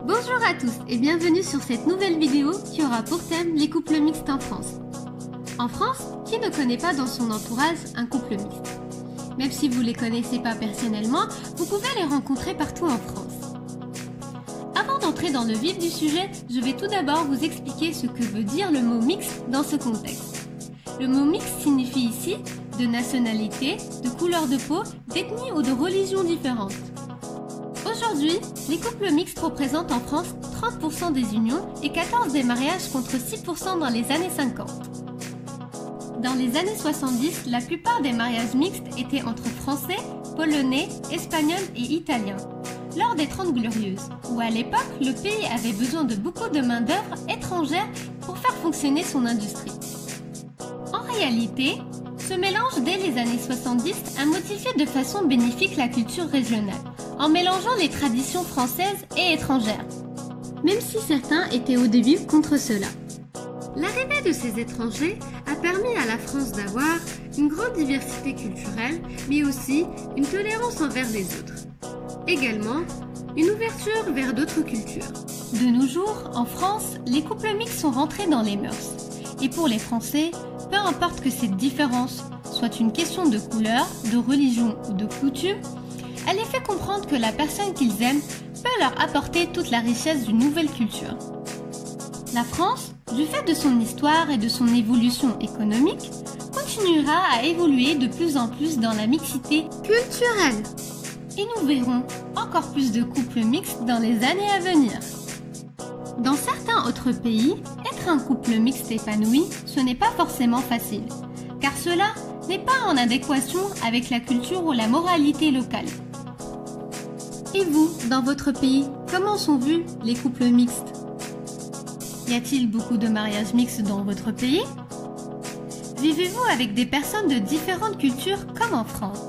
Bonjour à tous et bienvenue sur cette nouvelle vidéo qui aura pour thème les couples mixtes en France. En France, qui ne connaît pas dans son entourage un couple mixte? Même si vous ne les connaissez pas personnellement, vous pouvez les rencontrer partout en France. Avant d'entrer dans le vif du sujet, je vais tout d'abord vous expliquer ce que veut dire le mot mixte dans ce contexte. Le mot mixte signifie ici de nationalité, de couleur de peau, d'ethnie ou de religion différentes. Aujourd'hui, les couples mixtes représentent en France 30% des unions et 14% des mariages contre 6% dans les années 50. Dans les années 70, la plupart des mariages mixtes étaient entre Français, Polonais, Espagnols et Italiens, lors des 30 Glorieuses, où à l'époque, le pays avait besoin de beaucoup de main-d'œuvre étrangère pour faire fonctionner son industrie. En réalité, ce mélange dès les années 70 a modifié de façon bénéfique la culture régionale, en mélangeant les traditions françaises et étrangères, même si certains étaient au début contre cela. L'arrivée de ces étrangers a permis à la France d'avoir une grande diversité culturelle, mais aussi une tolérance envers les autres. Également, une ouverture vers d'autres cultures. De nos jours, en France, les couples mixtes sont rentrés dans les mœurs. Et pour les Français, peu importe que cette différence soit une question de couleur, de religion ou de coutume, elle les fait comprendre que la personne qu'ils aiment peut leur apporter toute la richesse d'une nouvelle culture. La France, du fait de son histoire et de son évolution économique, continuera à évoluer de plus en plus dans la mixité culturelle. Et nous verrons encore plus de couples mixtes dans les années à venir. Dans certains autres pays, être un couple mixte épanoui, ce n'est pas forcément facile, car cela n'est pas en adéquation avec la culture ou la moralité locale. Et vous, dans votre pays, comment sont vus les couples mixtes? Y a-t-il beaucoup de mariages mixtes dans votre pays? Vivez-vous avec des personnes de différentes cultures comme en France?